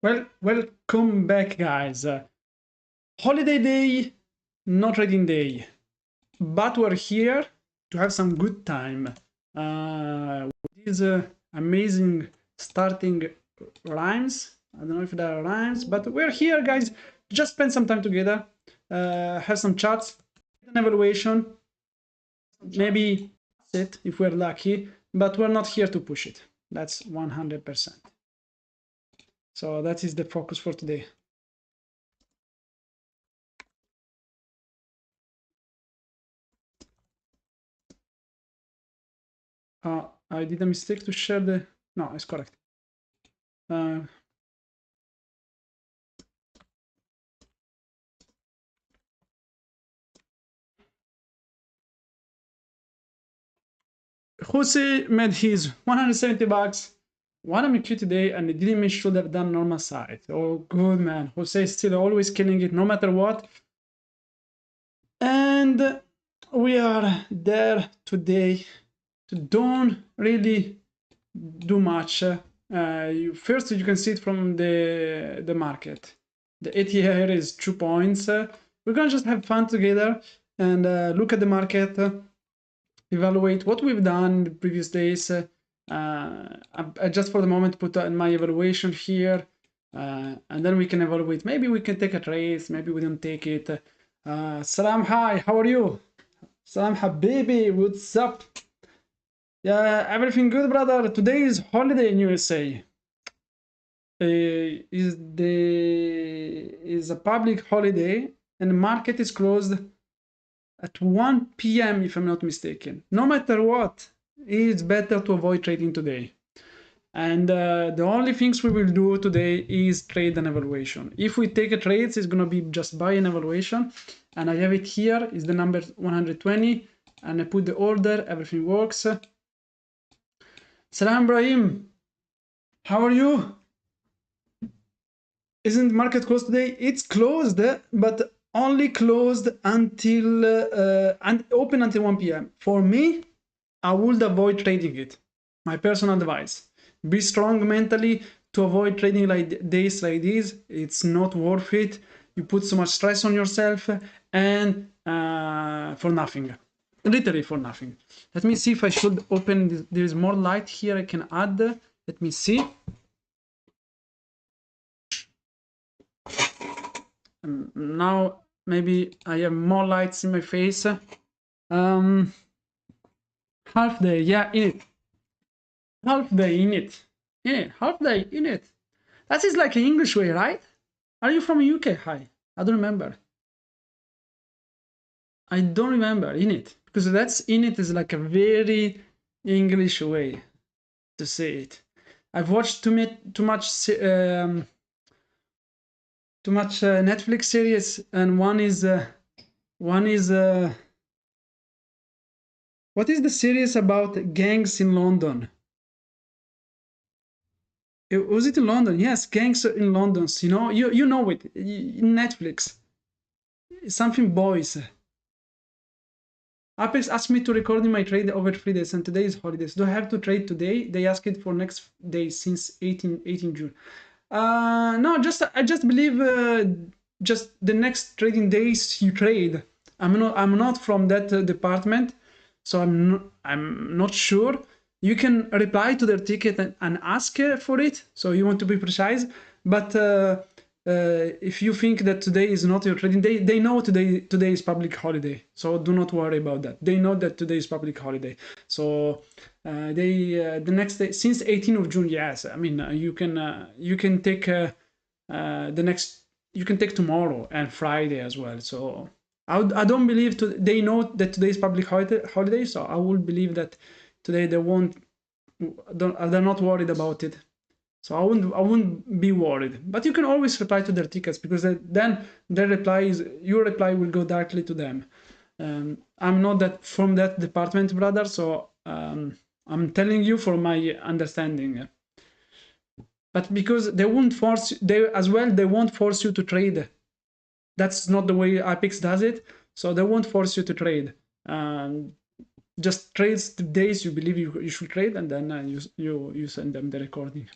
Well, welcome back, guys. Holiday day, not trading day, but we're here to have some good time. With these amazing starting rhymes. I don't know if there are rhymes, but we're here, guys, to just spend some time together, have some chats, an evaluation, maybe it if we're lucky, but we're not here to push it. That's 100%. So that is the focus for today. I did a mistake to share the... No, it's correct. Jose made his 170 bucks. What a cute today, and it didn't mean should have done normal side. Oh, good man. Jose is still always killing it, no matter what. And we are there today to don't really do much. First, you can see it from the market. The ATR is 2 points. We're gonna just have fun together and look at the market, evaluate what we've done in the previous days. I just for the moment put in my evaluation here, and then we can evaluate. Maybe we can take a trade, maybe we don't take it. Salam, hi, how are you? Salam Habibi, what's up? Yeah, everything good, brother. Today is holiday in USA. Is a public holiday, and the market is closed at 1 p.m. if I'm not mistaken. No matter what, it's better to avoid trading today. And the only things we will do today is trade and evaluation. If we take a trade, it's gonna be just buy an evaluation, and I have it here. Is the number 120, and I put the order. Everything works. Salam Ibrahim, how are you? Isn't market closed today? It's closed, but only closed until and open until 1 p.m. For me, I would avoid trading it. My personal advice: be strong mentally to avoid trading like days like this. It's not worth it. You put so much stress on yourself, and for nothing, literally for nothing. Let me see if I should open this. There is more light here I can add. Let me see. Now maybe I have more lights in my face. Half day, yeah, in it. Half day in it. Yeah, half day in it. That is like an English way, right? Are you from UK? Hi. I don't remember. I don't remember in it, because that's in it is like a very English way to say it. I've watched too much Netflix series, and one is what is the series about gangs in London? Was it in London? Yes, gangs in London. You know, you know it. In Netflix, something boys. Apex asked me to record my trade over 3 days, and today is holidays. Do I have to trade today? They asked it for next day since 18 June. No, I just believe just the next trading days you trade. I'm not from that department, so I'm not sure. You can reply to their ticket and ask for it. So you want to be precise, but if you think that today is not your trading day, they know today is public holiday, so do not worry about that. They know that today is public holiday, so the next day since 18th of June, yes. I mean, you can take you can take tomorrow and Friday as well. So I don't believe they know that today is public holiday, so I will believe that today they're not worried about it. So I wouldn't be worried. But you can always reply to their tickets, because then your reply will go directly to them. I'm not from that department, brother, so I'm telling you for my understanding. But because they won't force you to trade. That's not the way Apex does it. So they won't force you to trade. Just trades the days you believe you should trade, and then you send them the recording.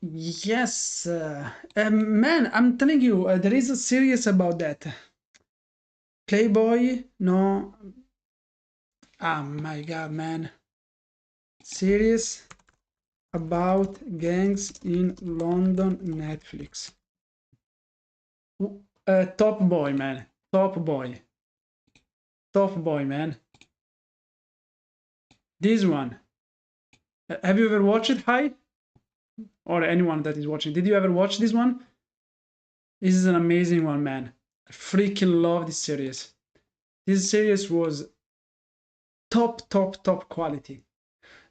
Yes, man, I'm telling you, there is a series about that. Playboy, no. Oh my god, man. Series about gangs in London, Netflix. Top Boy, man. Top Boy. Top Boy, man. This one. Have you ever watched it, Hi? Or anyone that is watching? Did you ever watch this one? This is an amazing one, man. I freaking love this series. This series was top quality.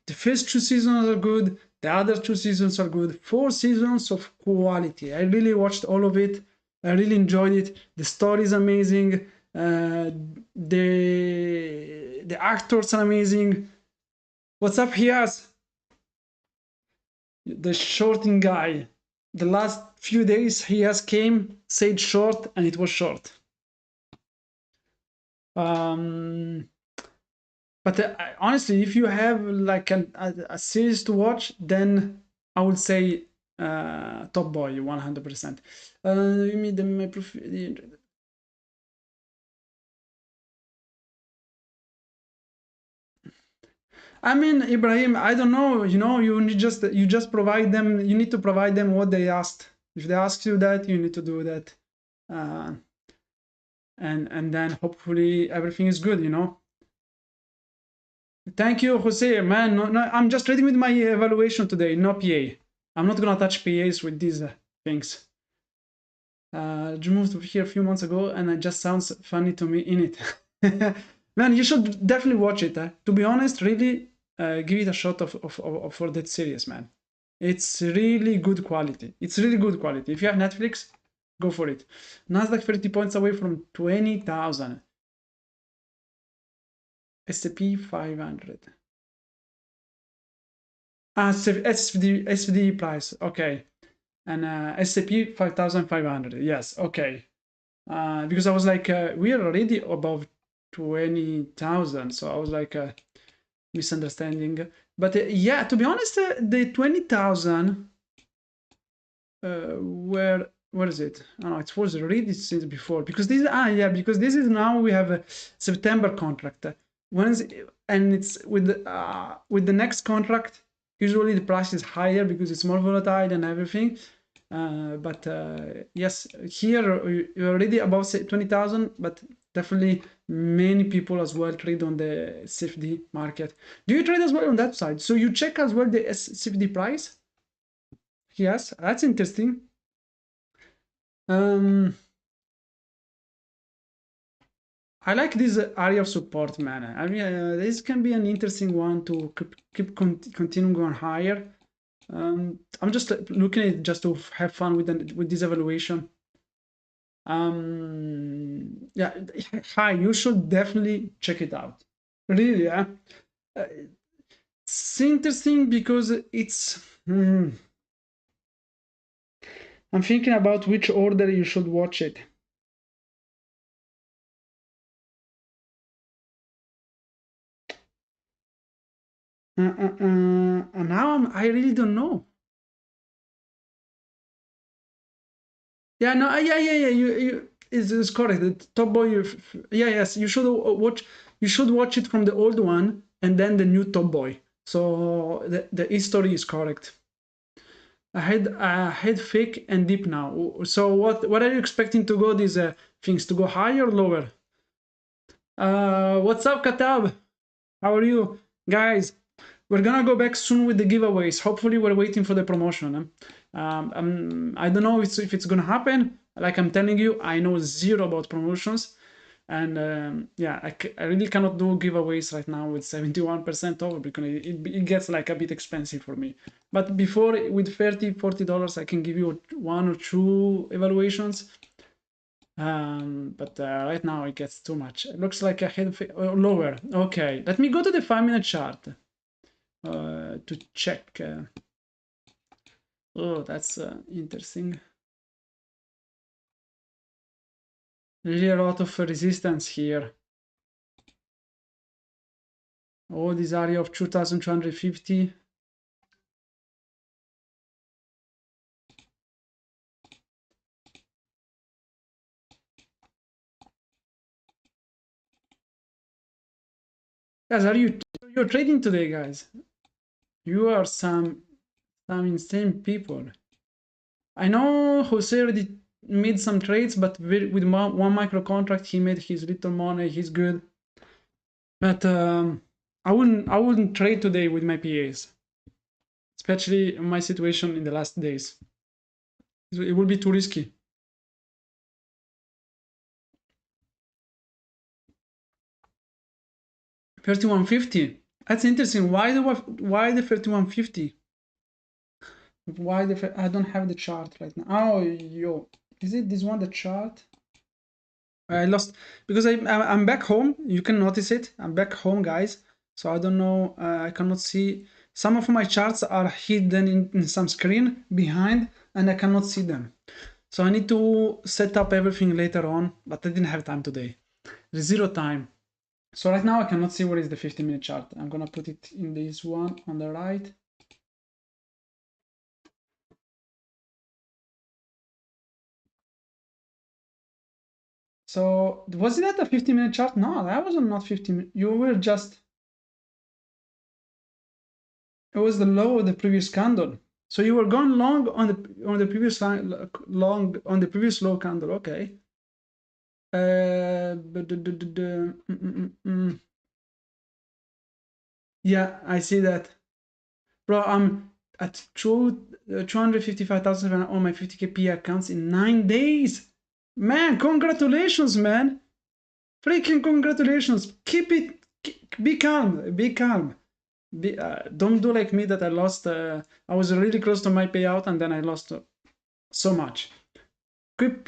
The first 2 seasons are good. The other 2 seasons are good. 4 seasons of quality. I really watched all of it. I really enjoyed it. The story is amazing. The actors are amazing. What's up, Hias? The shorting guy. The last few days Hias came, said short, and it was short. But honestly, if you have like a series to watch, then I would say Top Boy 100%. You mean my I mean, Ibrahim, I don't know. You know, you just provide them. You need to provide them what they asked. If they ask you that, you need to do that, uh, and then hopefully everything is good. You know. Thank you, Jose. Man, no, I'm just reading with my evaluation today, no PA. I'm not gonna touch PAs with these things. You moved here a few months ago, and it just sounds funny to me in it. Man, you should definitely watch it. To be honest, really, give it a shot for that series, man. It's really good quality. It's really good quality. If you have Netflix, go for it. NASDAQ 30 points away from 20,000. S&P 500. Ah, SVD price. Okay. And S&P 5,500. Yes. Okay. Because I was like, we are already above 20,000. So I was like, misunderstanding. But yeah, to be honest, the 20,000, where is it? Oh, it was already since before, because this, yeah, because this is now we have a September contract. When is it, and it's with the next contract, usually the price is higher because it's more volatile and everything. But yes, here you're already above 20,000, but definitely many people as well trade on the CFD market. Do you trade as well on that side? So you check as well the CFD price? Yes, that's interesting. I like this area of support, man. I mean, this can be an interesting one to keep continuing going higher. I'm just looking at it just to have fun with this evaluation. Yeah, hi, you should definitely check it out. Really, yeah. It's interesting because it's. I'm thinking about which order you should watch it. And now I really don't know. Yeah, no, yeah. You is correct. The Top Boy. Yeah, yes. You should watch. You should watch it from the old one and then the new Top Boy. So the history is correct. I had fake and deep now. So what are you expecting to go these things to go higher or lower? What's up, Katab? How are you, guys? We're gonna go back soon with the giveaways. Hopefully, we're waiting for the promotion. I don't know if it's gonna happen. Like I'm telling you, I know zero about promotions, and yeah, I really cannot do giveaways right now with 71% over because it gets like a bit expensive for me. But before, with $30-40, I can give you 1 or 2 evaluations. But right now it gets too much. It looks like a head lower. Okay, let me go to the 5-minute chart to check. Oh, that's interesting. Really a lot of resistance here. Oh, this area of 2,250. Guys, you're trading today, guys? You are some insane people. I know Jose already made some trades, but with one micro contract, he made his little money. He's good, but I wouldn't trade today with my PAs, especially my situation in the last days. It would be too risky. $31.50. That's interesting. Why the 31.50? Why I don't have the chart right now. Oh, yo, is it this one, the chart? I lost because I'm back home. You can notice it. I'm back home, guys. So I don't know. I cannot see. Some of my charts are hidden in some screen behind, and I cannot see them. So I need to set up everything later on, but I didn't have time today. There's zero time. So right now I cannot see what is the 15-minute chart. I'm gonna put it in this one on the right. So was it a 15-minute chart? No, that was not 15. You were just. It was the low of the previous candle. So you were going long on the previous long on the previous low candle. Okay. Yeah, I see that, bro. I'm at 255,000 on my 50k P accounts in 9 days. Man, congratulations, man. Freaking congratulations. Keep it. Be calm. Be calm. Don't do like me that I lost. I was really close to my payout and then I lost so much.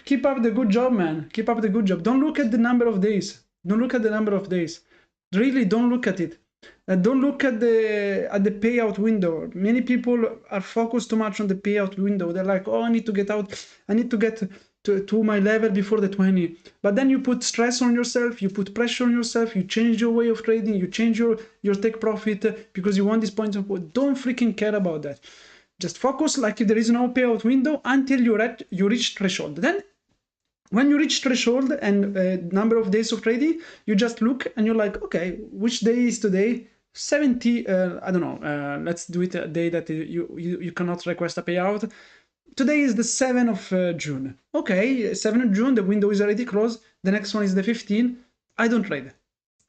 Keep up the good job, man. Keep up the good job. Don't look at the number of days. Don't look at the number of days. Really, don't look at it. Don't look at the payout window. Many people are focused too much on the payout window. They're like, oh, I need to get out. I need to get to my level before the 20. But then you put stress on yourself. You put pressure on yourself. You change your way of trading. You change your take profit because you want this point of. Don't freaking care about that. Just focus like if there is no payout window until you reach threshold. Then when you reach threshold and number of days of trading, you just look and you're like, okay, which day is today? 70, I don't know, let's do it a day that you cannot request a payout. Today is the 7th of June. Okay, 7th of June, the window is already closed. The next one is the 15th. I don't trade.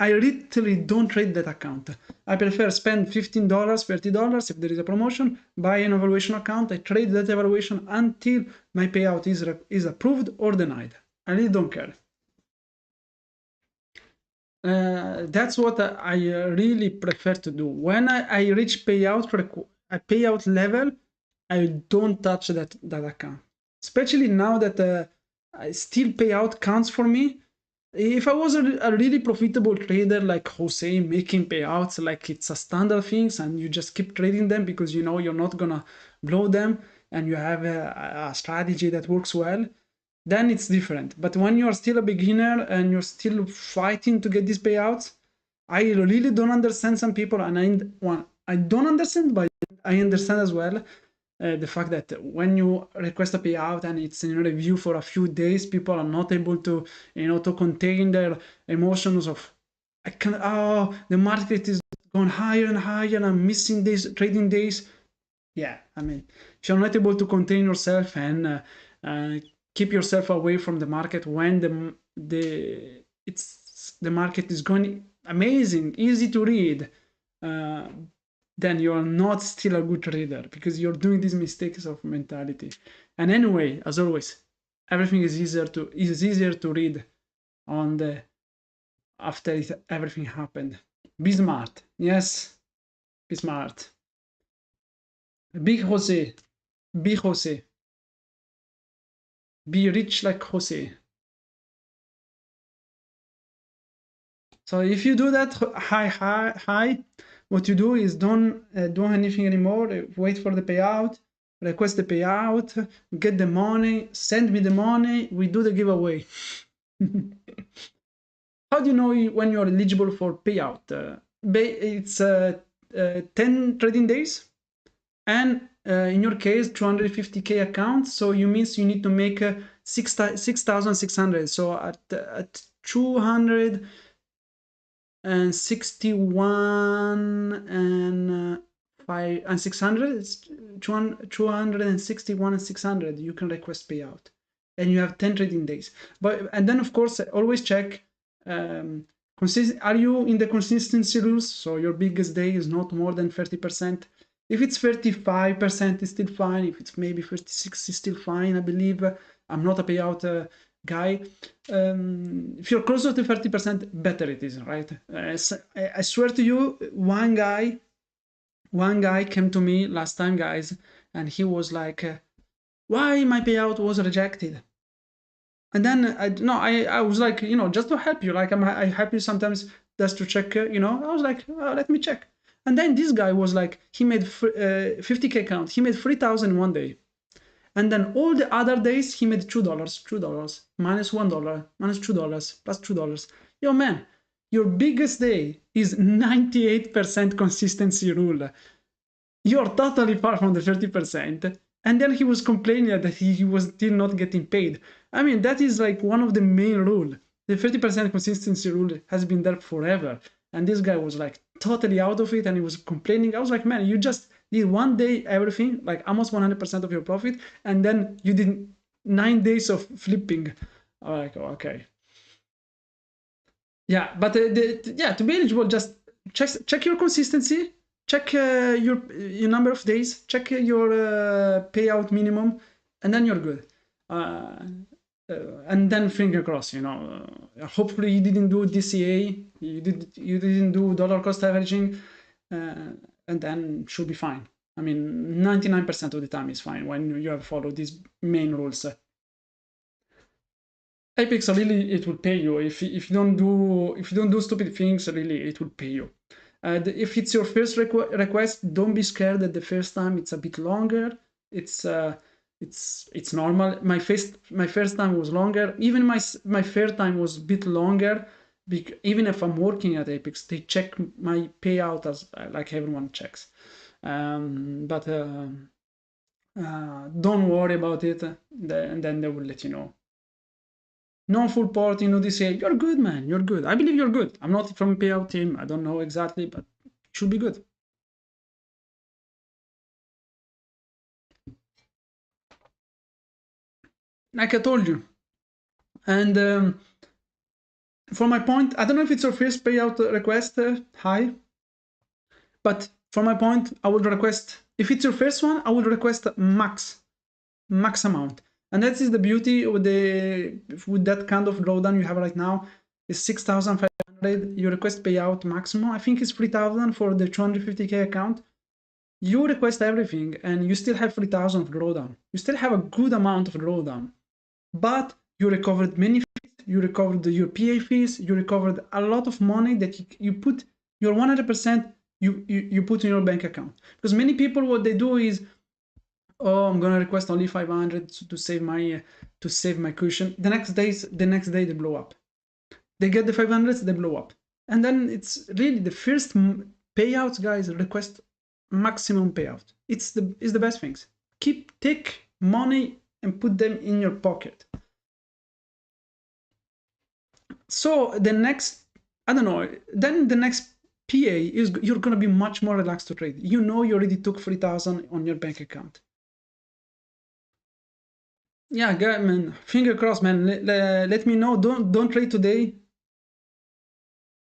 I literally don't trade that account. I prefer spend $15, $30 if there is a promotion, buy an evaluation account. I trade that evaluation until my payout is approved or denied. I really don't care. That's what I really prefer to do. When I reach payout level, I don't touch that account. Especially now that still payout counts for me. If I was a really profitable trader like Jose, making payouts like it's a standard things and you just keep trading them because you know you're not gonna blow them and you have a strategy that works well, then it's different. But when you're still a beginner and you're still fighting to get these payouts, I really don't understand some people, and I don't understand, but I understand as well the fact that when you request a payout and it's in review for a few days, people are not able to, to contain their emotions of, the market is going higher and higher and I'm missing these trading days. Yeah, I mean, if you're not able to contain yourself and keep yourself away from the market when the market is going amazing, easy to read, then you're not still a good trader because you're doing these mistakes of mentality. And anyway, as always, everything is easier to read on the after everything happened. Be smart. Yes, be smart. Big Jose. Be Jose. Be rich like Jose. So if you do that high, what you do is don't do anything anymore. Wait for the payout, request the payout, get the money, send me the money. We do the giveaway. How do you know when you're eligible for payout? It's 10 trading days, and in your case, 250k account. So you means you need to make 6,600. So at 200. and 61 and 5 and 600. It's 261 and 600. You can request payout, and you have 10 trading days. And then of course always check. Are you in the consistency rules? So your biggest day is not more than 30%. If it's 35%, it's still fine. If it's maybe 36, it's still fine. I believe. I'm not a payout guy. If you're closer to 30%, better it is, right? I swear to you, one guy came to me last time, guys, and he was like, why my payout was rejected? And then I was like, just to help you, like I help you sometimes just to check, I was like, let me check. And then this guy was like, he made 50K count, he made 3,000 one day. And then all the other days he made $2, $2, minus $1, minus $2, plus $2. Yo, man, your biggest day is 98% consistency rule. You're totally far from the 30%. And then he was complaining that he was still not getting paid. I mean, that is like one of the main rules. The 30% consistency rule has been there forever. And this guy was like totally out of it and he was complaining. I was like, man, you just did one day everything, like almost 100% of your profit, and then you did 9 days of flipping. I'm like, oh, okay. Yeah, but to be eligible, just check your consistency, check your number of days, check your payout minimum, and then you're good. And then finger cross, hopefully you didn't do DCA, you didn't do dollar cost averaging, and then should be fine. I mean, 99% of the time is fine when you have followed these main rules. Apex, really, it will pay you if you don't do stupid things. Really, it will pay you. If it's your first request, don't be scared that the first time it's a bit longer. It's normal. My first time was longer. Even my third time was a bit longer. Even if I'm working at Apex, they check my payout as like everyone checks. But don't worry about it. And then they will let you know. No full port, DCA. You're good, man. You're good. I believe you're good. I'm not from payout team. I don't know exactly, but it should be good. Like I told you. And for my point, I don't know if it's your first payout request, high, but for my point, I would request, if it's your first one, I would request max amount. And that is the beauty with that kind of drawdown you have right now, is 6,500. You request payout maximum. I think it's 3,000 for the 250K account. You request everything and you still have 3,000 of drawdown. You still have a good amount of drawdown, but you recovered many fees, you recovered your PA fees, you recovered a lot of money that you put your 100% you put in your bank account. Because many people, what they do is, oh, I'm gonna request only 500 to save my cushion. The next day they blow up. They get the 500s, they blow up, and then it's really the first payouts, guys. Request maximum payout. It's the best things. Take money and put them in your pocket. So the next, I don't know, then the next PA is you're gonna be much more relaxed to trade. You already took 3,000 on your bank account. Yeah, man, finger crossed, man. Let me know. Don't trade today.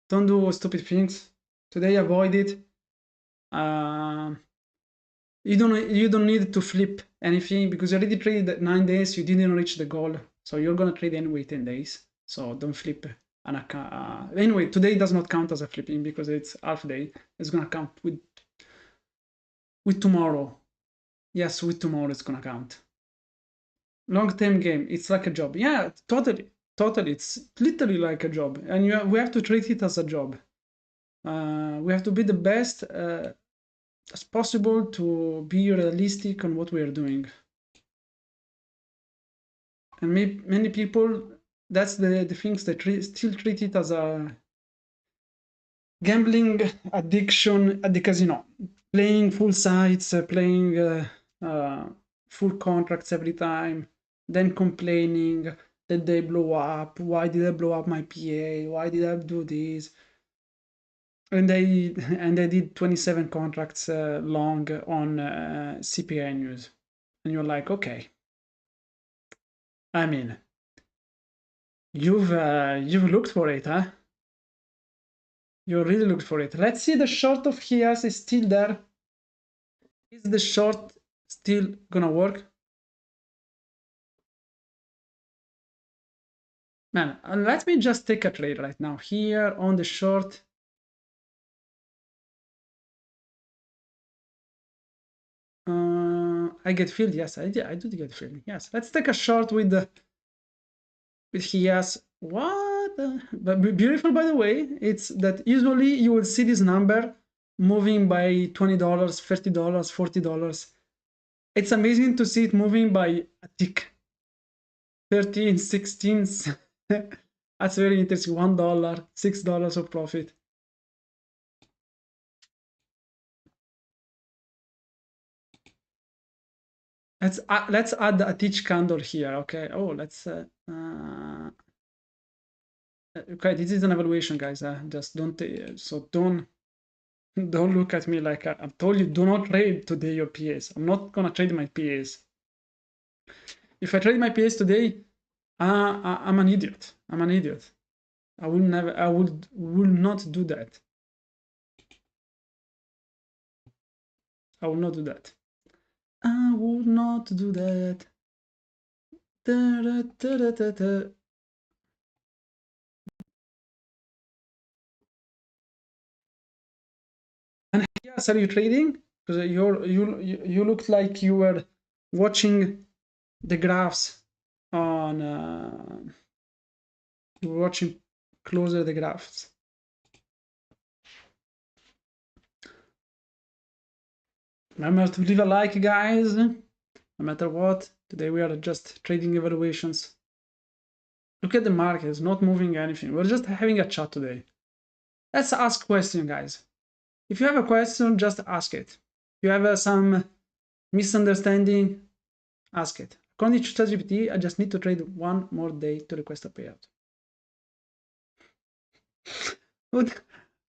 Don't do stupid things today. Avoid it. You don't need to flip anything because you already traded 9 days. You didn't reach the goal, so you're gonna trade anyway 10 days. So don't flip an account. Anyway, today does not count as a flipping because it's half day. It's gonna count with tomorrow. Yes, with tomorrow it's gonna count. Long-term game. It's like a job. Yeah, totally. It's literally like a job, and we have to treat it as a job. We have to be the best as possible to be realistic on what we are doing. And many people, that's the things that still treat it as a gambling addiction at the casino, playing full sites, playing full contracts every time, then complaining that they blow up. Why did I blow up my PA? Why did I do this? and they did 27 contracts long on CPI news, and you're like, okay, I mean, you've looked for it, huh? You really looked for it. Let's see, the short of HIAS is still there. Is the short still gonna work? Man, let me just take a trade right now here on the short. I get filled. Yes, I do get filled. Yes, let's take a short with HIAS. What? But beautiful, by the way. It's that usually you will see this number moving by $20, $30, $40. It's amazing to see it moving by a tick. 13, 16. That's very interesting. $1, $6 of profit. Let's add a teach candle here. Okay. Oh, let's. Okay, this is an evaluation, guys. Just don't. Don't look at me like I've told you. Do not trade today your PAs. I'm not gonna trade my PAs. If I trade my PAs today, I'm an idiot. I'm an idiot. I will never. I will not do that. I will not do that. I will not do that. Da, da, da, da, da. And yes, are you trading? Because you looked like you were watching the graphs on. You were watching closer the graphs. Remember to leave a like, guys. No matter what. Today we are just trading evaluations. Look at the market, it's not moving anything. We're just having a chat today. Let's ask questions, guys. If you have a question, just ask it. If you have some misunderstanding, ask it. According to ChatGPT, I just need to trade one more day to request a payout.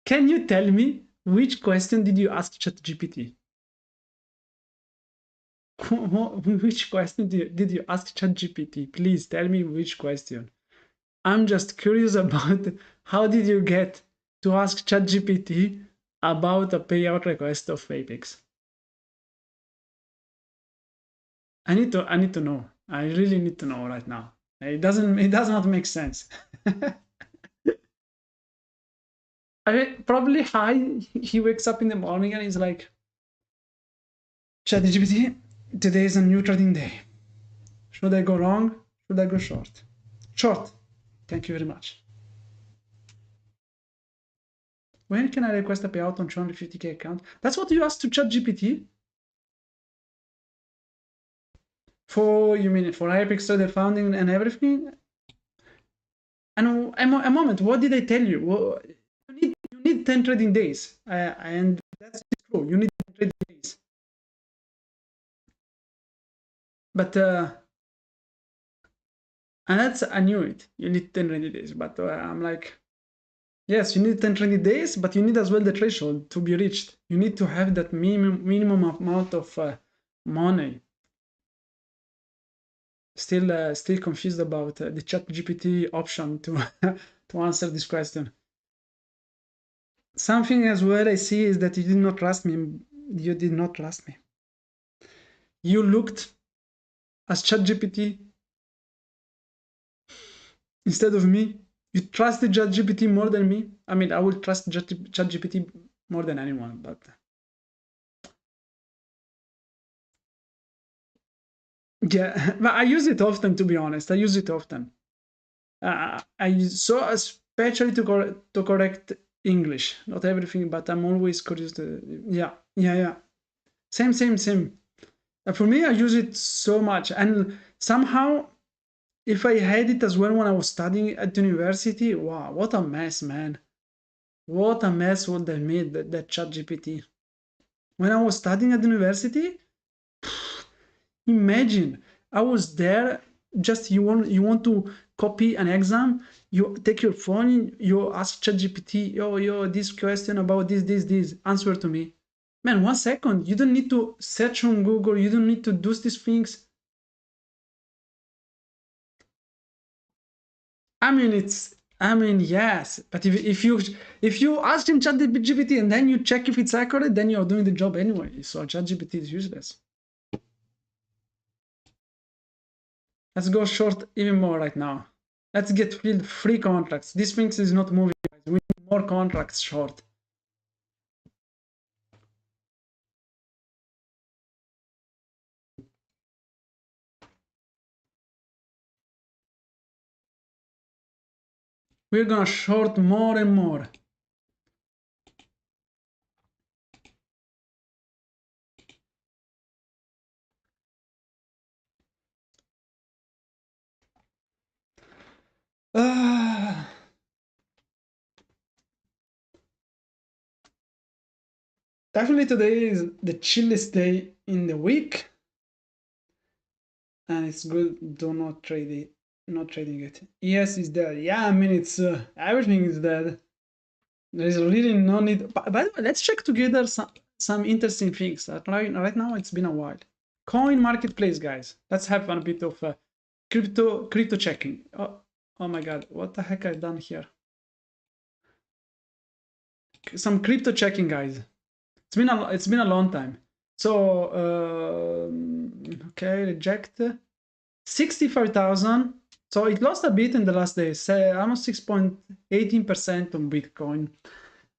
Can you tell me which question did you ask ChatGPT? Which question did you ask ChatGPT? Please tell me which question. I'm just curious about how did you get to ask ChatGPT about a payout request of Apex? I need to know. I really need to know right now. It does not make sense. Probably he wakes up in the morning and he's like, ChatGPT, today is a new trading day. Should I go long? Should I go short? Short. Thank you very much. When can I request a payout on 250k account? That's what you asked to ChatGPT? You mean for Apex Trader founding and everything? And a moment, what did I tell you? Well, you need 10 trading days. And that's true. You need 10 trading days. But and that's, I knew it. You need 10 trading days. But I'm like, yes, you need 10 trading days, but you need as well the threshold to be reached. You need to have that minimum amount of money. Still confused about the ChatGPT option to to answer this question. Something as well I see is that you did not trust me. You did not trust me. You looked as ChatGPT instead of me. You trusted ChatGPT more than me. I mean, I will trust ChatGPT more than anyone, but yeah, but I use it often, to be honest. I use it often. Especially to correct English, not everything, but I'm always curious to, yeah. Same. For me, I use it so much, and somehow, if I had it as well when I was studying at university, wow, what a mess, man! What a mess would they made that ChatGPT. When I was studying at university, imagine I was there just you want to copy an exam, you take your phone, you ask ChatGPT, yo, this question about this, answer to me. Man, 1 second. You don't need to search on Google. You don't need to do these things. I mean, yes, but if you ask him ChatGPT and then you check if it's accurate, then you're doing the job anyway. So ChatGPT is useless. Let's go short even more right now. Let's get filled free contracts. This thing is not moving, guys. We need more contracts short. We're gonna short more and more. Definitely today is the chillest day in the week. And it's good. Do not trade it. Not trading it. Yes, it's dead. Yeah, I mean, it's everything is dead. There is really no need. By the way, let's check together some interesting things. Right now, it's been a while. Coin marketplace, guys. Let's have a bit of crypto checking. Oh my God, what the heck I've done here? Some crypto checking, guys. It's been a long time. So okay, reject 65,000. So it lost a bit in the last days, say almost 6.18% on Bitcoin.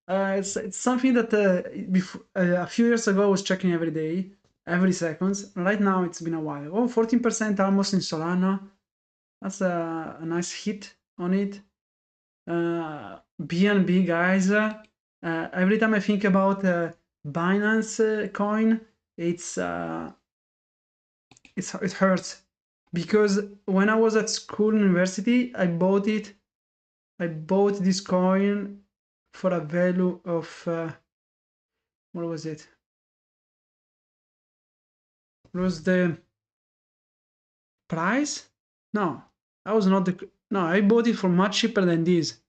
It's something that a few years ago I was checking every day, every seconds. Right now it's been a while. Oh, 14% almost in Solana. That's a nice hit on it. BNB, guys. Every time I think about Binance coin, it hurts, because when I was at school, university, I bought this coin for a value of what was it? What was the price? No, that was not the. No, I bought it for much cheaper than this.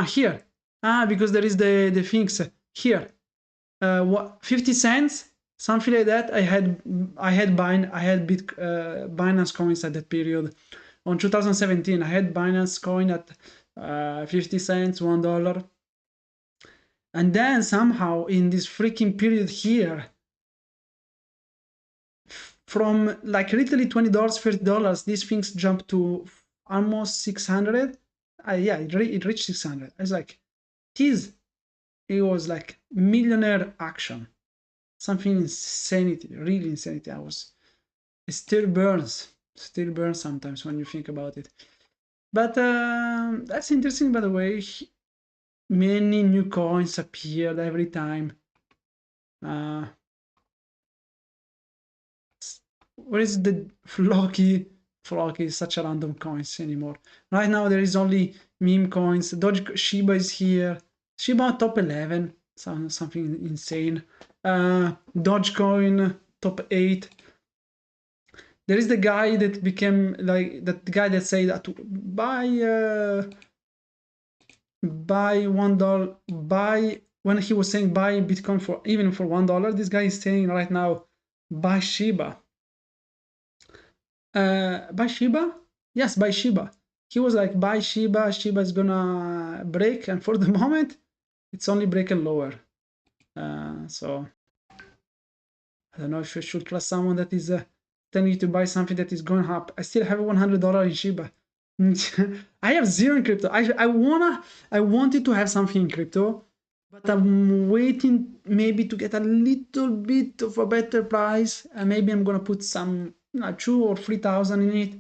Here. Because there is the things here. What, 50 cents, something like that. I had Binance coins at that period. On 2017, I had Binance coin at 50 cents, $1. And then somehow in this freaking period here, from like literally $20, $30, these things jumped to almost 600. Yeah, it reached 600. I was like, it was like millionaire action. Something insanity, really insanity. It still burns sometimes when you think about it. But that's interesting, by the way. Many new coins appeared every time. What is the Flocky? Flocky is such a random coins anymore. Right now there is only meme coins. Shiba is here. Shiba top 11. Something insane. Dogecoin top 8. There is the guy that became like that guy that said that buy $1, buy, when he was saying buy Bitcoin for even for $1. This guy is saying right now buy Shiba. Buy Shiba? Yes, buy Shiba. He was like buy Shiba. Shiba is gonna break, and for the moment, it's only breaking lower. So I don't know if you should trust someone that is telling you to buy something that is going up. I still have $100 in Shiba. I have zero in crypto. I wanted to have something in crypto, but I'm waiting maybe to get a little bit of a better price, and maybe I'm gonna put some 2 or 3,000 in it,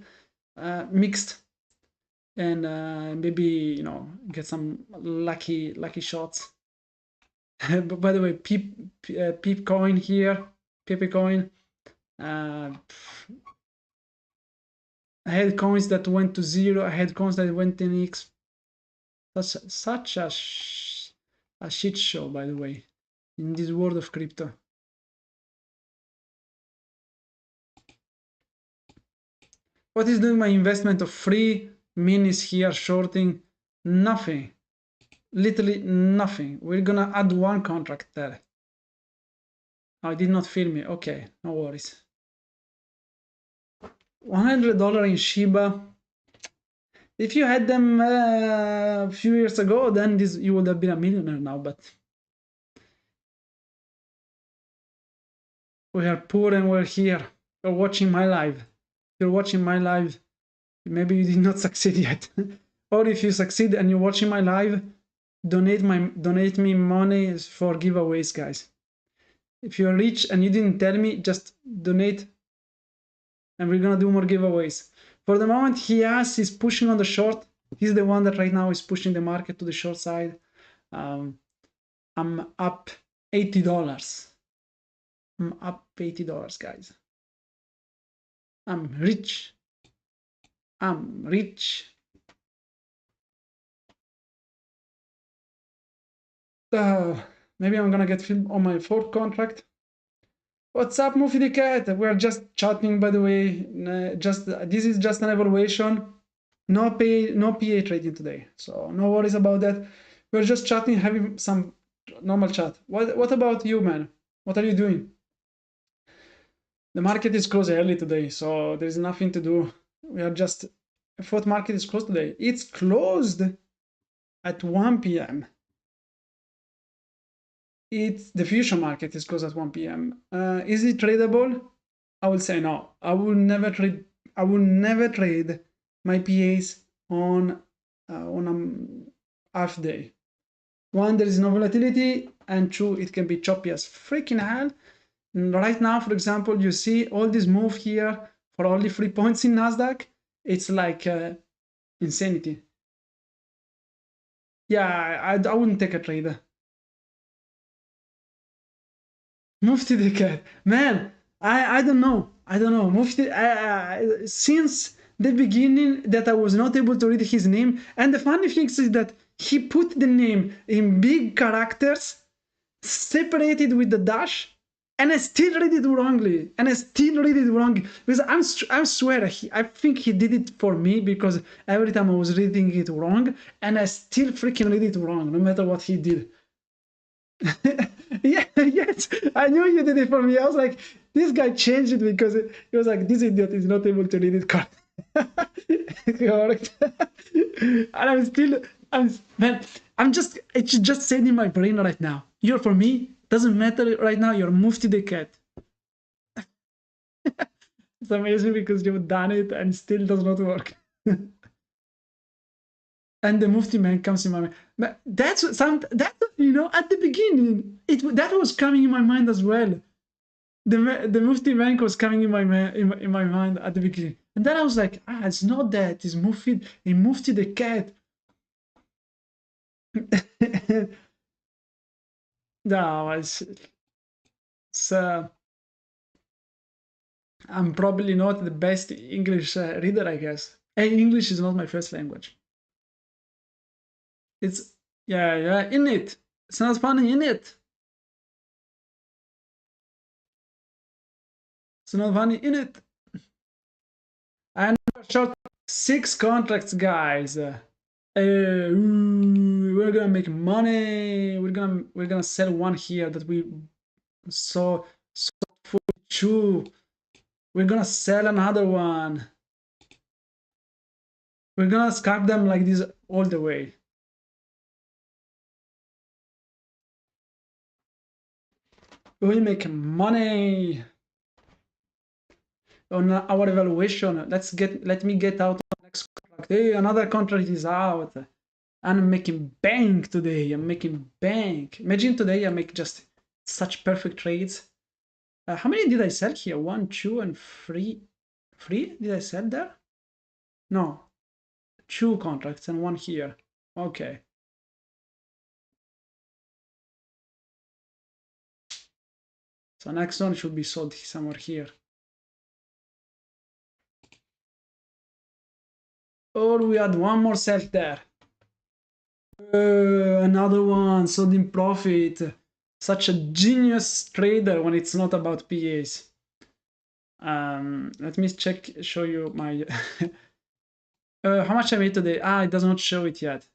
mixed, and maybe get some lucky shots. But by the way, Peep coin here, Pepe coin. I had coins that went to 0. I had coins that went 10x. Such a shit show, by the way, in this world of crypto. What is doing my investment of free minis here, shorting? Nothing. Literally nothing. We're gonna add one contract there. Oh, I did not film me. Okay, no worries. $100 in Shiba. If you had them a few years ago, then you would have been a millionaire now, but we are poor and we're here. You're watching my live. You're watching my live. Maybe you did not succeed yet. Or if you succeed and you're watching my live, donate me money for giveaways, guys. If you're rich and you didn't tell me, just donate and we're gonna do more giveaways. For the moment, he's pushing on the short. He's the one that right now is pushing the market to the short side. I'm up $80. I'm up $80, guys. I'm rich. I'm rich. Maybe I'm gonna get filmed on my fourth contract. What's up, Muffy the Cat? We're just chatting, by the way. This is just an evaluation. No PA trading today, so no worries about that. We're just chatting, having some normal chat. What about you, man? What are you doing? The market is closed early today, so there's nothing to do. We are just. I thought market is closed today. It's closed at 1 p.m. It's the future market is closed at 1 p.m. Is it tradable? I will say no. I will never trade. I will never trade my PAs on a half day. One, there is no volatility, and two, it can be choppy as freaking hell. Right now, for example, you see all this move here for only 3 points in NASDAQ. It's like insanity. Yeah, I wouldn't take a trade. Mufti the Cat. Man, I don't know. I don't know. Mufti, since the beginning that I was not able to read his name. And the funny thing is that he put the name in big characters, separated with the dash, and I still read it wrongly. Because I swear, I think he did it for me, because every time I was reading it wrong, and I still freaking read it wrong, no matter what he did. Yeah, yes, I knew you did it for me. I was like, this guy changed it because he was like, this idiot is not able to read it correct. And it's just saying in my brain right now. You're for me, doesn't matter right now, you're Mufti the Cat. It's amazing because you've done it and still does not work. And the Mufti man comes in my mind. But that's you know, at the beginning, that was coming in my mind as well. The Mufti man was coming in my mind at the beginning, and then I was like, it's not that. It's Mufti the Cat. No, it's I'm probably not the best English reader, I guess. English is not my first language. It's yeah, in it. It's not funny in it. It's not funny in it. And short 6 contracts, guys. We're gonna make money. We're gonna sell one here that we saw 42. We're gonna sell another one. We're gonna scalp them like this all the way. We make money on our evaluation. Let me get out of the next contract. Hey, another contract is out. I'm making bank today. I'm making bank. Imagine today I make just such perfect trades. How many did I sell here? 1, 2, and 3. 3 did I sell there? No, 2 contracts and 1 here. Okay. So next one should be sold somewhere here. Or we had one more sell there. Another one sold in profit. Such a genius trader when it's not about PAs. Let me show you my how much I made today. It does not show it yet.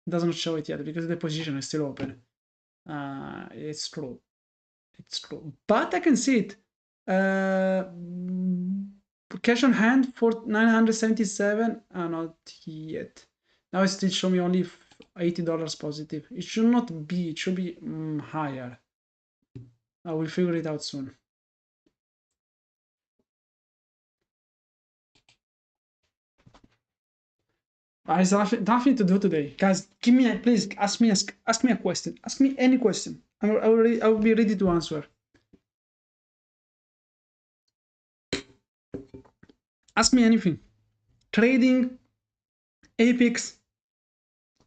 It does not show it yet because the position is still open. It's true. It's true. But I can see it. Cash on hand for 977. Not yet. Now it still show me only $80 positive. It should not be. It should be higher. I will figure it out soon. There's nothing to do today, guys. Give me please ask me a question. Ask me any question. I will be ready to answer. Ask me anything. Trading, Apex,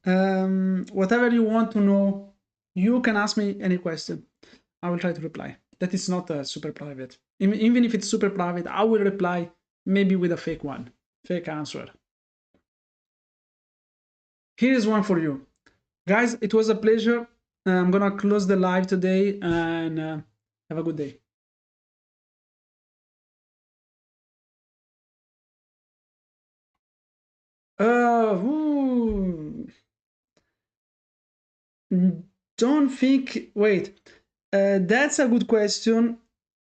whatever you want to know, you can ask me any question. I will try to reply. That is not super private. Even if it's super private, I will reply maybe with a fake answer. Here is one for you. Guys, it was a pleasure. I'm gonna close the live today and have a good day. Don't think, wait, that's a good question.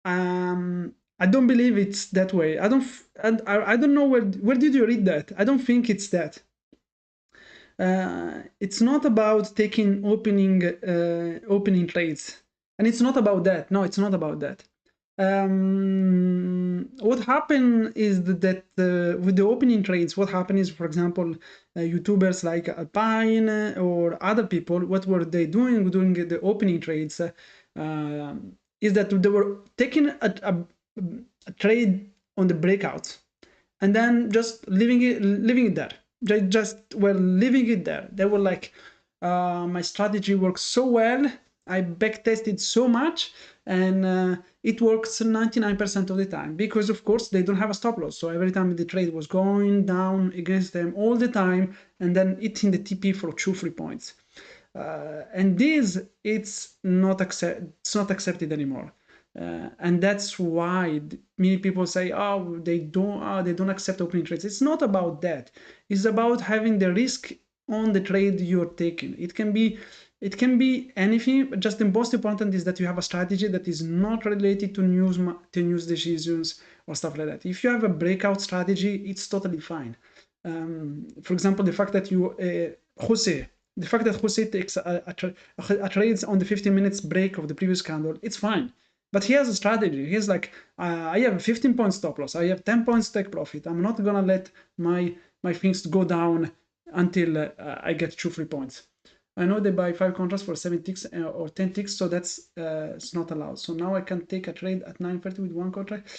I don't believe it's that way. I don't know where did you read that? I don't think it's that. It's not about taking opening trades, and it's not about that. No, it's not about that. What happened is that with the opening trades, what happened is, for example, YouTubers like Alpine or other people, what were they doing during the opening trades? Is that they were taking a trade on the breakouts and then just leaving it there. They just were leaving it there. They were like, my strategy works so well. I backtested so much, and it works 99% of the time because, of course, they don't have a stop loss. So every time the trade was going down against them all the time, and then hitting the TP for 2-3 points. And this, it's not accepted anymore. And that's why many people say, oh, they don't accept opening trades. It's not about that. It's about having the risk on the trade you're taking. It can be anything, but just the most important is that you have a strategy that is not related to news decisions or stuff like that. If you have a breakout strategy, it's totally fine. For example, the fact that Jose takes a trades on the 15 minutes break of the previous candle, it's fine. But he has a strategy. He's like, I have a 15-point stop loss. I have 10 points take profit. I'm not gonna let my things go down until I get 2-3 points. I know they buy 5 contracts for 7 ticks or 10 ticks, so that's it's not allowed. So now I can take a trade at 9:30 with 1 contract.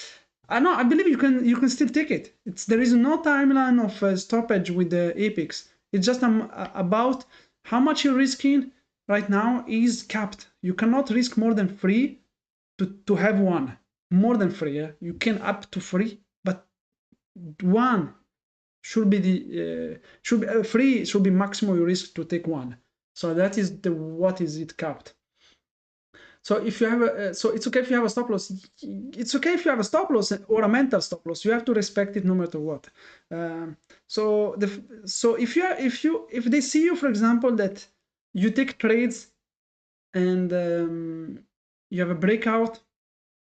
I believe you can still take it. There is no timeline of stoppage with the Apex. It's just about how much you're risking right now is capped. You cannot risk more than 3 to have 1. More than 3, yeah? You can up to 3, but 1 should be the 3 should be maximum risk to take 1. So that is what is it capped. So if you have so it's okay if you have a stop loss. It's okay if you have a stop loss or a mental stop loss. You have to respect it no matter what. So if they see you, for example, that you take trades and you have a breakout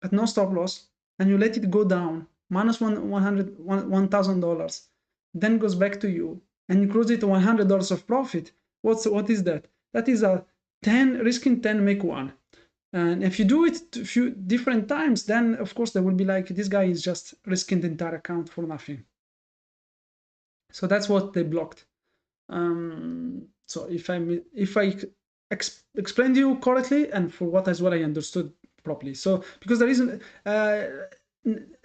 at no stop loss and you let it go down minus $1,000, then goes back to you and you close it to $100 of profit. What is that? That is a 10 risking 10 make 1. And if you do it a few different times, then of course they will be like, this guy is just risking the entire account for nothing. So that's what they blocked. So if I explained you correctly and for what as well I understood properly. So because there isn't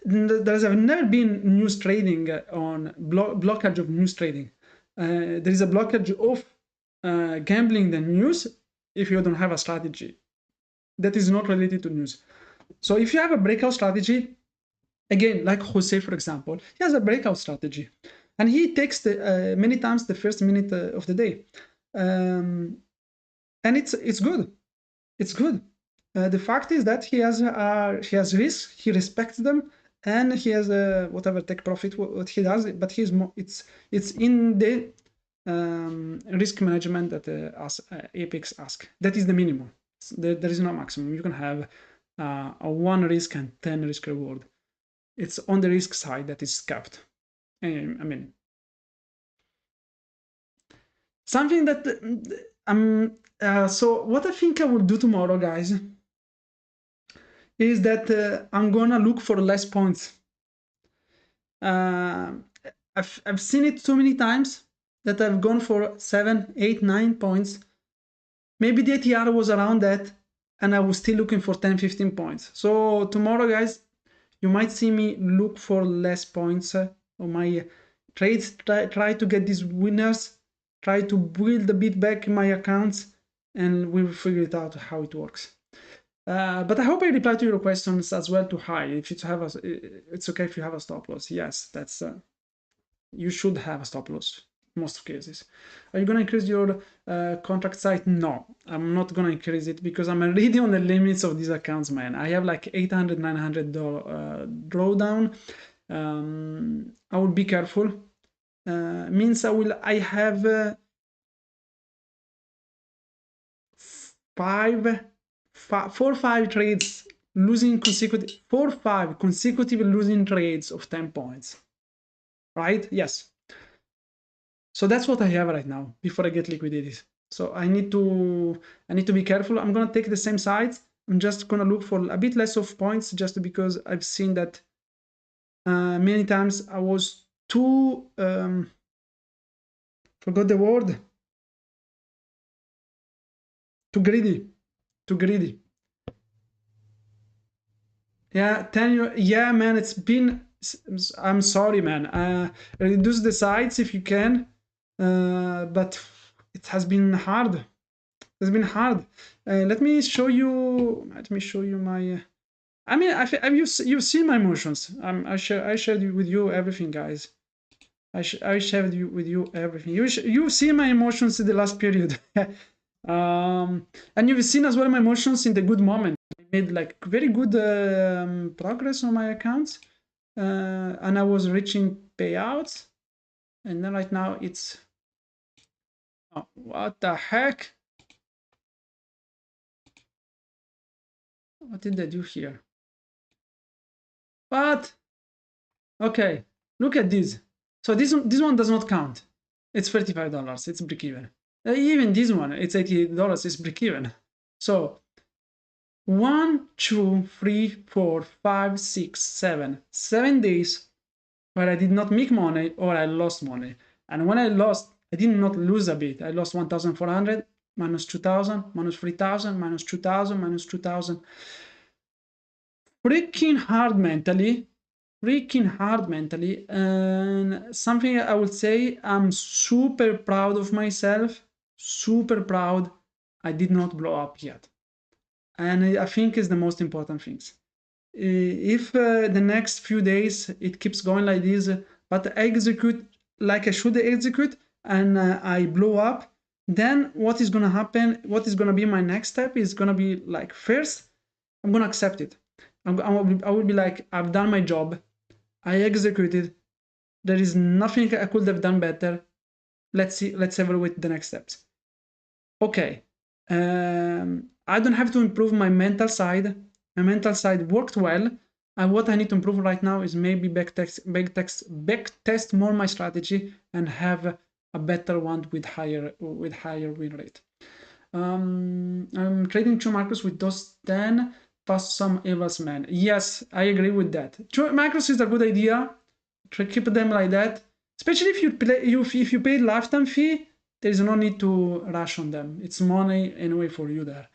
there's never been news trading on blockage of news trading. There is a blockage of gambling the news if you don't have a strategy that is not related to news. So if you have a breakout strategy, again, like Jose, for example, he has a breakout strategy and he takes many times the first minute of the day. And it's good. It's good. The fact is that he has risks, he respects them, and he has a whatever take profit what he does, but he's more, it's in the risk management that Apex ask. That is the minimum. There is no maximum. You can have a 1 risk and 10 risk reward. It's on the risk side that is capped. I mean, something that so what I think I will do tomorrow, guys, is that I'm gonna look for less points. I've seen it so many times that I've gone for 7, 8, 9 points. Maybe the ATR was around that, and I was still looking for 10, 15 points. So tomorrow, guys, you might see me look for less points on my trades. Try to get these winners. Try to build a bit back in my accounts, and we'll figure it out how it works. But I hope I replied to your questions as well to high. If you have it's okay if you have a stop loss. Yes, that's you should have a stop loss in most cases. Are you gonna increase your contract size? No, I'm not gonna increase it because I'm already on the limits of these accounts, man. I have like $800, $900 drawdown. I will be careful. Means I have 4 or 5 trades losing consecutive 4 or 5 consecutive losing trades of 10 points, right? Yes. So that's what I have right now before I get liquidated. So I need to be careful. I'm gonna take the same sides. I'm just gonna look for a bit less of points just because I've seen that many times I was too forgot the word, too greedy. Yeah, 10 yeah, man, it's been, I'm sorry, man. Reduce the size if you can, but it has been hard. It's been hard. Let me show you my I mean, you've seen my emotions. I shared with you everything, guys. I shared with you everything. You've seen my emotions in the last period. And you've seen as well my emotions in the good moment. I made like very good progress on my accounts, and I was reaching payouts, and then right now it's, oh, what the heck? What did I do here? But okay, look at this. So this one does not count. It's $35. It's break even. Even this one, it's $88. It's break even. So 1, 2, 3, 4, 5, 6, 7 days where I did not make money or I lost money. And when I lost, I did not lose a bit. I lost 1,400, minus 2,000, minus 3,000, minus 2,000, minus 2,000. Freaking hard mentally. And something I would say, I'm super proud of myself. Super proud. I did not blow up yet. And I think is the most important things. If the next few days it keeps going like this, but I execute like I should execute, and I blow up, then what is gonna happen? What is gonna be my next step is gonna be like, first, I'm gonna accept it. I will be like, I've done my job. I executed. There is nothing I could have done better. Let's see. Let's evaluate the next steps. Okay. I don't have to improve my mental side. My mental side worked well. And what I need to improve right now is maybe backtest more my strategy and have a better one with higher win rate. I'm trading 2 macros with those 10 plus some evils, man. Yes, I agree with that. 2 macros is a good idea. Keep them like that. Especially if you pay lifetime fee, there is no need to rush on them. It's money anyway for you there.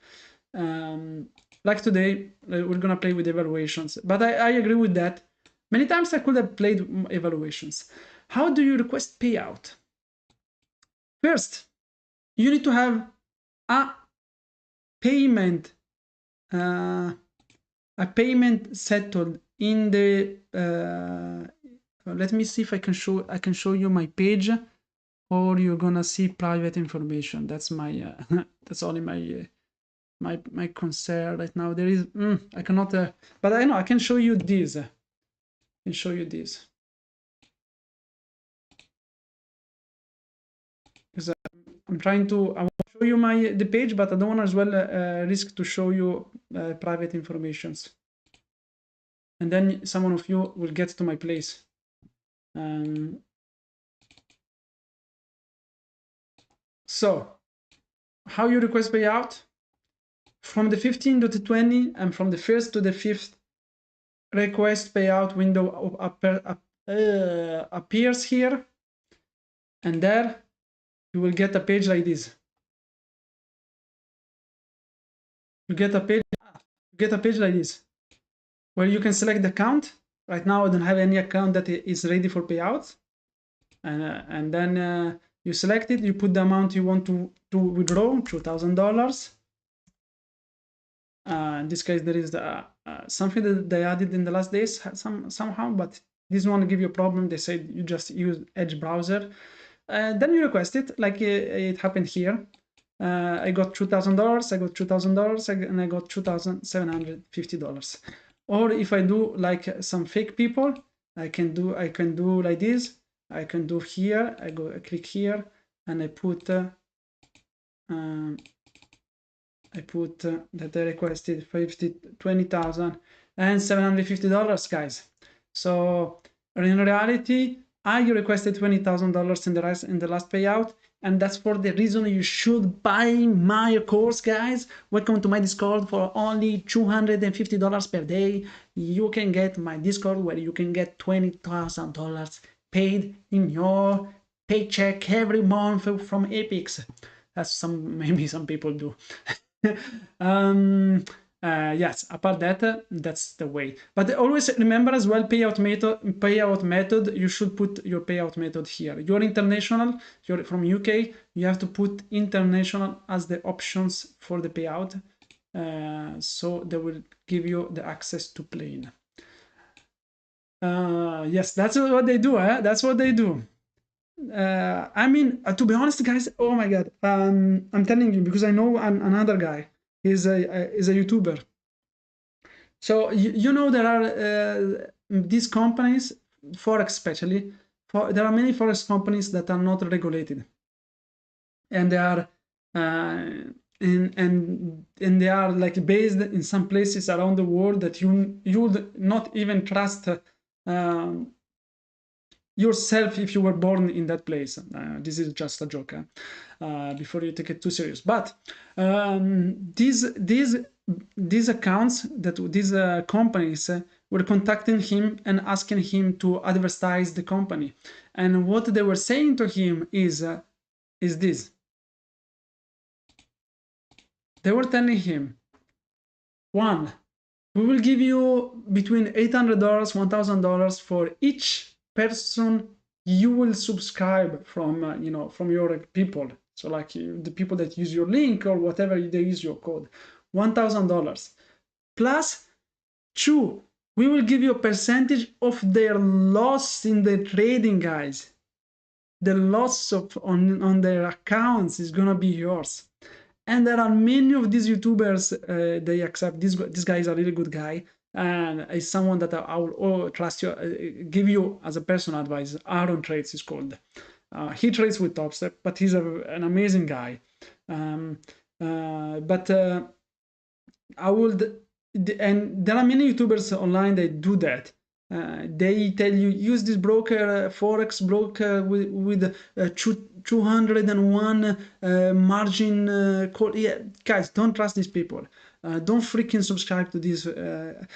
Like today, we're gonna play with evaluations, but I agree with that. Many times I could have played evaluations. How do you request payout? First, you need to have a payment settled in the let me see if I can show you my page, or you're gonna see private information. That's my that's only my concern right now. There is I cannot but I know I can show you this. and show you this. Because I'm trying to, I want to show you the page, but I don't want as well risk to show you private informations. And then someone of you will get to my place. So how you request payout? From the 15 to the 20 and from the 1st to the 5th, request payout window appears here, and there you will get a page like this. You get a page like this, where you can select the account. Right now I don't have any account that is ready for payouts, and then you select it, you put the amount you want to withdraw, $2,000. In this case there is something that they added in the last days somehow, but this one give you a problem. They said you just use Edge browser. Then you request it like it happened here. I got $2,000, I got $2,000, and I got $2,750. Or if I do like some fake people, I can do like this. I can do here. I click here, and I put that I requested $20,750, guys. So in reality, I requested $20,000 in the last payout, and that's for the reason you should buy my course, guys. Welcome to my Discord. For only $250 per day, you can get my Discord, where you can get $20,000 paid in your paycheck every month from Epix. That's maybe some people do. Yes, apart that, that's the way. But always remember as well, payout method, you should put your payout method here. You're international, you're from UK, you have to put international as the options for the payout. So they will give you the access to plain. Yes, that's what they do, that's what they do. I mean, to be honest, guys, oh my god, I'm telling you because I know another guy. He's a YouTuber. So you know there are these companies, forex especially. There are many forex companies that are not regulated, and they are and they are like based in some places around the world that you would not even trust. Yourself if you were born in that place. This is just a joke, before you take it too serious. But these accounts, that these companies were contacting him and asking him to advertise the company, and what they were saying to him is this. They were telling him, one, we will give you between $800, $1,000 for each person you will subscribe from, from your people. So like the people that use your link or whatever, they use your code, $1,000. Plus, two, we will give you a percentage of their loss in the trading, guys. The loss on their accounts is gonna be yours. And there are many of these YouTubers, they accept. This guy is a really good guy, and is someone that I will trust you, give you as a personal advice. Aaron Trades is called. He trades with Topstep, but he's an amazing guy. But I would, and there are many YouTubers online that do that. They tell you use this broker, forex broker with 201 margin call. Yeah, guys, don't trust these people. Don't freaking subscribe to this. And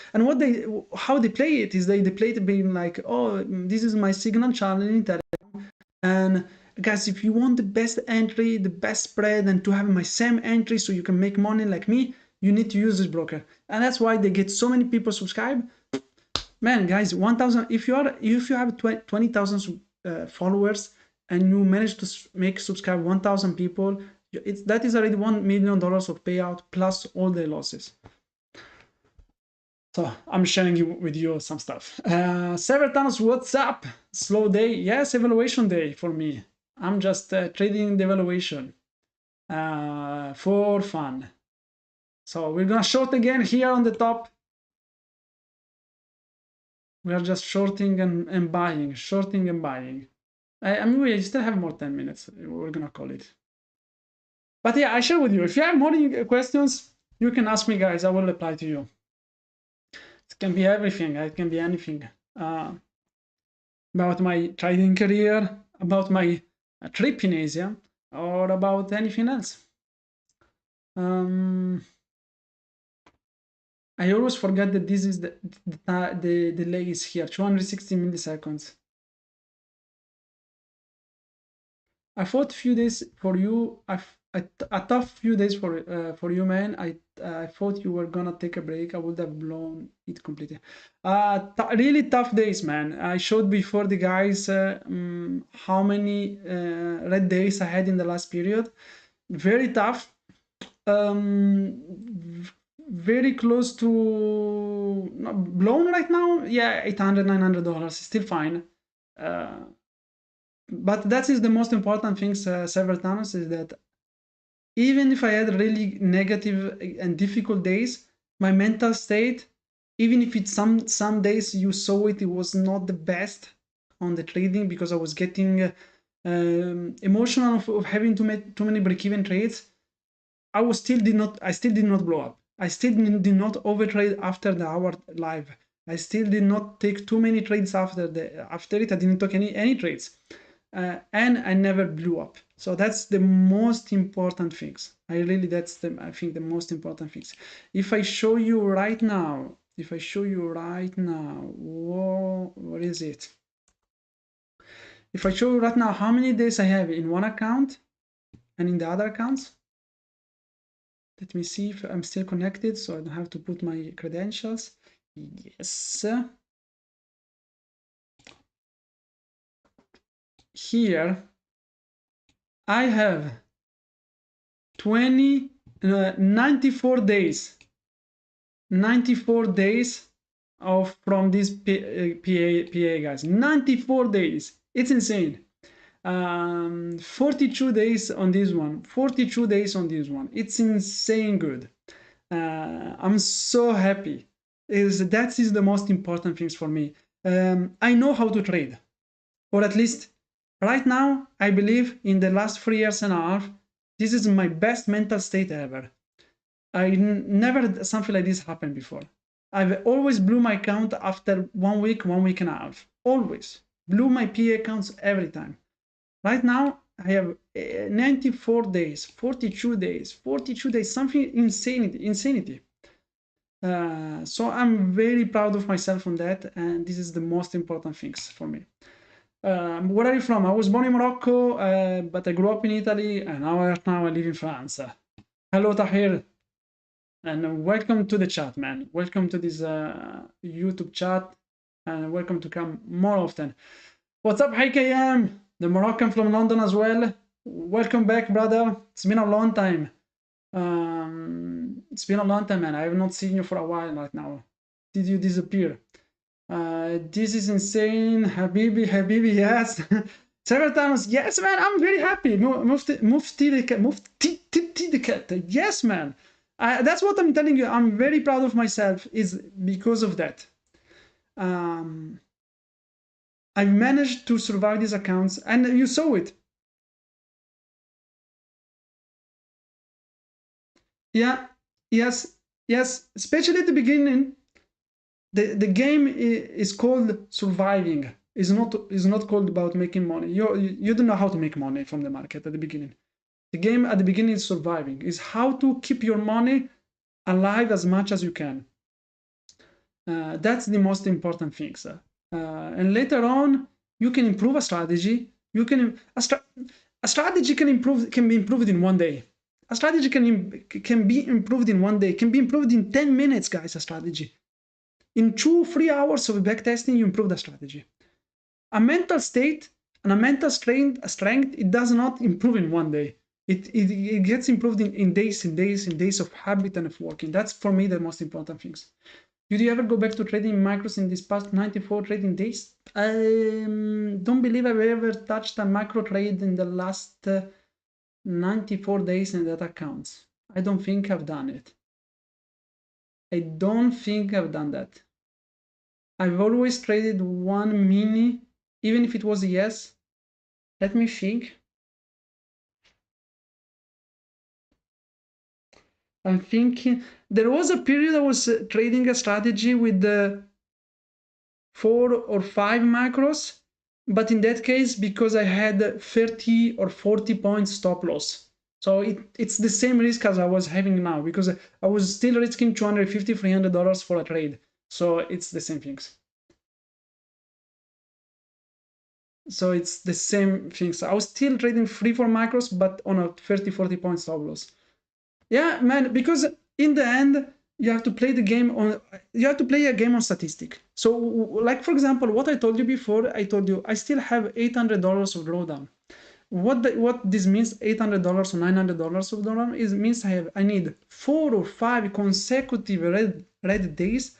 how they play it is they play it being like, oh, this is my signal channel in Telegram, and guys, if you want the best entry, the best spread, and to have my same entry so you can make money like me, you need to use this broker. And that's why they get so many people subscribe. Man, guys, 1,000. If you have 20,000 followers and you manage to make subscribe 1,000 people, that is already $1 million of payout plus all the losses. So I'm sharing with you some stuff. Severtans, what's up? Slow day? Yes, evaluation day for me. I'm just trading the evaluation for fun. So we're gonna short again here on the top. We are just shorting and buying, shorting and buying. I mean, we still have more 10 minutes. We're gonna call it. But yeah, I share with you. If you have more questions, you can ask me, guys. I will reply to you. It can be everything. It can be anything. About my trading career, about my trip in Asia, or about anything else. I always forget that this is the delay is here, 260 milliseconds. I thought few days for you, a tough few days for you, man. I thought you were gonna take a break. I would have blown it completely. Really tough days, man. I showed before the guys how many red days I had in the last period. Very tough. Very close to blown right now. Yeah, $800, $900, still fine. But that is the most important thing several times, is that even if I had really negative and difficult days, my mental state, even if it's some days you saw it was not the best on the trading because I was getting emotional of having to make too many break-even trades, I still did not blow up. I still did not overtrade after the hour live. I still did not take too many trades after it. I didn't take any trades. And I never blew up. So that's the most important things. I think the most important things. If I show you right now, whoa, what is it? If I show you right now how many days I have in one account and in the other accounts, let me see if I'm still connected, so I don't have to put my credentials. Yes. Here I have 94 days. 94 days from this PA guys. 94 days. It's insane. 42 days on this one. 42 days on this one. It's insane good. I'm so happy. That is the most important things for me. I know how to trade, or at least right now, I believe in the last 3 years and a half, this is my best mental state ever. I never had something like this happen before. I've always blew my account after 1 week, 1 week and a half. Always blew my PA accounts every time. Right now, I have 94 days, 42 days, something insanity. So I'm very proud of myself on that, and this is the most important things for me. Where are you from? I was born in Morocco, but I grew up in Italy, and now I live in France. Hello, Tahir, and welcome to the chat, man. Welcome to this YouTube chat, and welcome to come more often. What's up, HKM? The Moroccan from London as well. Welcome back, brother. It's been a long time. It's been a long time, man. I have not seen you for a while right now. Did you disappear? This is insane. Habibi, yes. Several times, yes, man. I'm very happy. Mufti the cat. Yes, man. That's what I'm telling you. I'm very proud of myself. Is because of that. I've managed to survive these accounts, and you saw it. Yeah. Yes. Especially at the beginning. The game is called surviving. Is not called about making money. You don't know how to make money from the market at the beginning. The game at the beginning is surviving. Is how to keep your money alive as much as you can. That's the most important things. And later on, you can improve a strategy. A strategy can be improved in 1 day. A strategy can be improved in 1 day. Can be improved in 10 minutes, guys. A strategy. In 2-3 hours of backtesting, you improve the strategy. A mental state and a mental strength, it does not improve in 1 day. It gets improved in days of habit and of working. That's for me the most important things. Did you ever go back to trading micros in these past 94 trading days? I don't believe I've ever touched a micro trade in the last 94 days in that account. I don't think I've done it. I don't think I've done that. I've always traded one mini, even if it was a yes. Let me think. I'm thinking there was a period I was trading a strategy with the 4 or 5 macros, but in that case, because I had 30 or 40 points stop loss. So it's the same risk as I was having now, because I was still risking $250, $300 for a trade. So it's the same things. So it's the same things. I was still trading 3-4 macros, but on a 30, 40 points stop loss. Yeah, man, because in the end, you have to play the game on, you have to play a game on statistic. So like, for example, what I told you before, I told you I still have $800 of drawdown. What this means, $800 or $900 of drawdown, is means I need 4 or 5 consecutive red days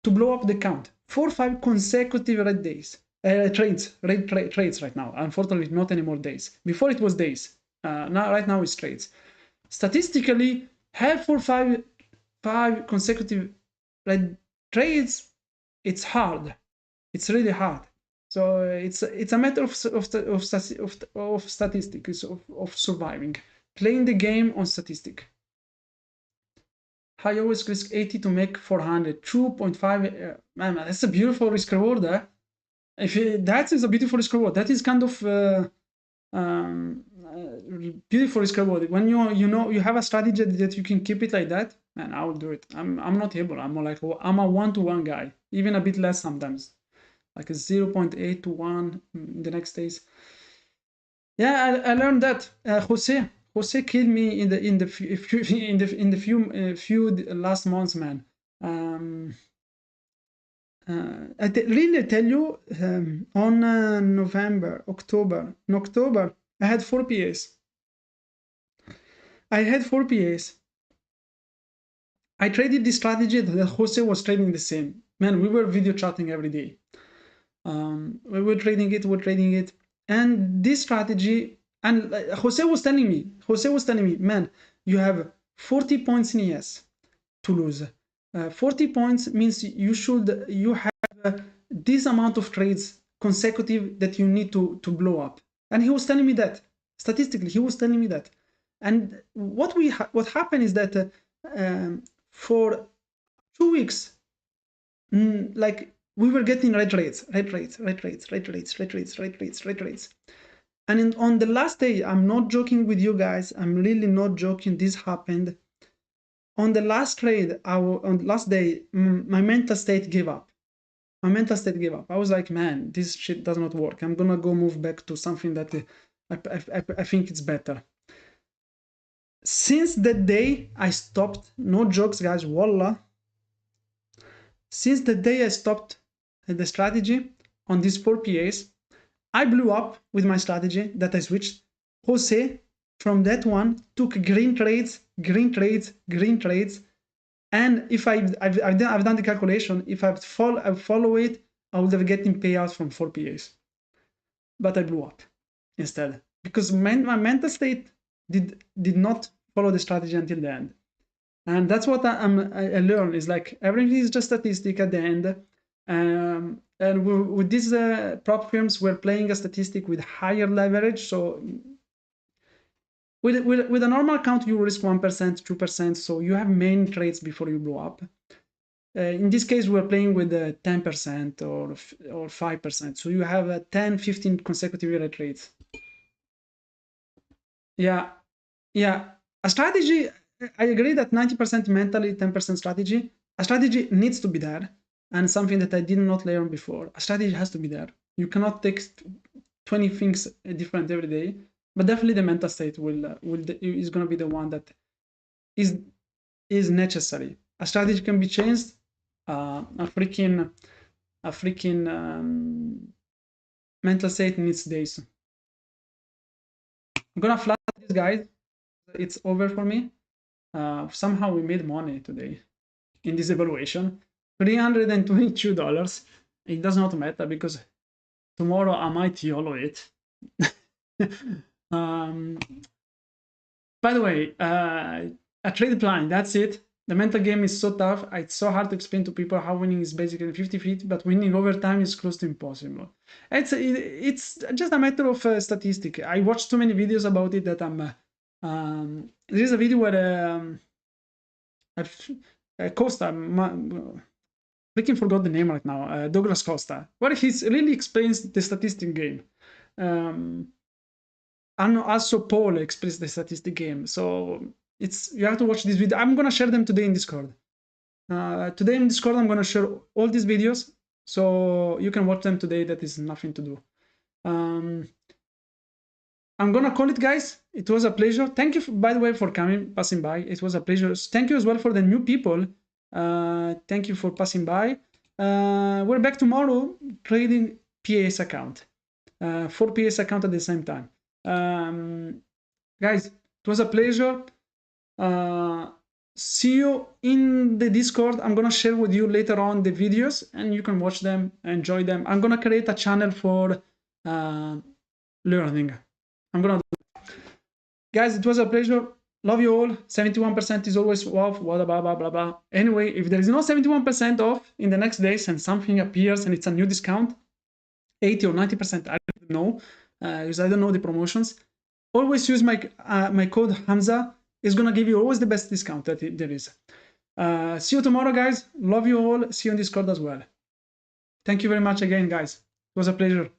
to blow up the count. 4 or 5 consecutive red days. Trades right now. Unfortunately, not anymore days. Before it was days. Right now it's trades. Statistically, have 4 or 5 consecutive red trades, it's hard. It's really hard. So it's a matter of statistics, of surviving, playing the game on statistic. I always risk 80 to make 400, 2.5. Man, that's a beautiful risk reward. That is a beautiful risk reward. That is kind of beautiful risk reward. When you know you have a strategy that you can keep it like that, man, I will do it. I'm not able. I'm more like, I'm a 1-to-1 guy, even a bit less sometimes, like a 0.8 to 1 in the next days. Yeah, I learned that. Jose killed me in the few last months, man. Really tell you, on November, October, in October, I had 4 PAs. I traded this strategy that Jose was trading the same. Man, we were video chatting every day. We were trading it. And this strategy, and Jose was telling me, man, you have 40 points in ES to lose. 40 points means you have this amount of trades consecutive that you need to blow up. And he was telling me that statistically, he was telling me that. And what happened is that for 2 weeks, like, we were getting red rates. And on the last day, I'm not joking with you guys, I'm really not joking, this happened. On the last trade, on the last day, my mental state gave up. I was like, man, this shit does not work. I'm gonna go move back to something that I think it's better. Since that day, I stopped. No jokes, guys, wallah. Since the day I stopped the strategy on these 4 PAs, I blew up with my strategy that I switched. Jose, from that one, took green trades. And if I've done the calculation, if I follow it, I would have gotten payouts from 4 PAs. But I blew up instead, because my mental state did not follow the strategy until the end. And that's what I learned, is like, everything is just statistic at the end. And with these prop firms, we're playing a statistic with higher leverage. So with a normal account, you risk 1%, 2%. So you have main trades before you blow up. In this case, we're playing with 10% or 5%. So you have 10, 15 consecutive trades. Yeah. A strategy, I agree that 90% mentally, 10% strategy. A strategy needs to be there, and something that I did not learn before. A strategy has to be there. You cannot take 20 things different every day, but definitely the mental state is going to be the one that is necessary. A strategy can be changed. A freaking mental state needs days. I'm gonna flat this, guys. It's over for me. Somehow we made money today in this evaluation. $322. It does not matter, because tomorrow I might YOLO it. By the way, a trade plan, that's it. The mental game is so tough. It's so hard to explain to people how winning is basically 50-50, but winning over time is close to impossible. It's just a matter of statistic. I watched too many videos about it that there is a video where Costa, freaking forgot the name right now, Douglas Costa, where he really explains the statistic game. And also Paul explains the statistic game. So you have to watch this video. I'm gonna share them today in Discord. Today in Discord, I'm gonna share all these videos, so you can watch them today. That is nothing to do. I'm gonna call it, guys. It was a pleasure. Thank you, by the way, for passing by. It was a pleasure. Thank you as well for the new people. Thank you for passing by. We're back tomorrow trading PAS account. 4 PAS account at the same time. Guys, it was a pleasure. See you in the Discord. I'm gonna share with you later on the videos, and you can watch them, enjoy them. I'm gonna create a channel for learning. I'm gonna do it. Guys, it was a pleasure. Love you all. 71% is always off. Blah, blah, blah, blah, blah. Anyway, if there is no 71% off in the next days and something appears and it's a new discount, 80 or 90%, I don't know, because I don't know the promotions. Always use my code Hamza. It's gonna give you always the best discount that there is. See you tomorrow, guys. Love you all. See you on Discord as well. Thank you very much again, guys. It was a pleasure.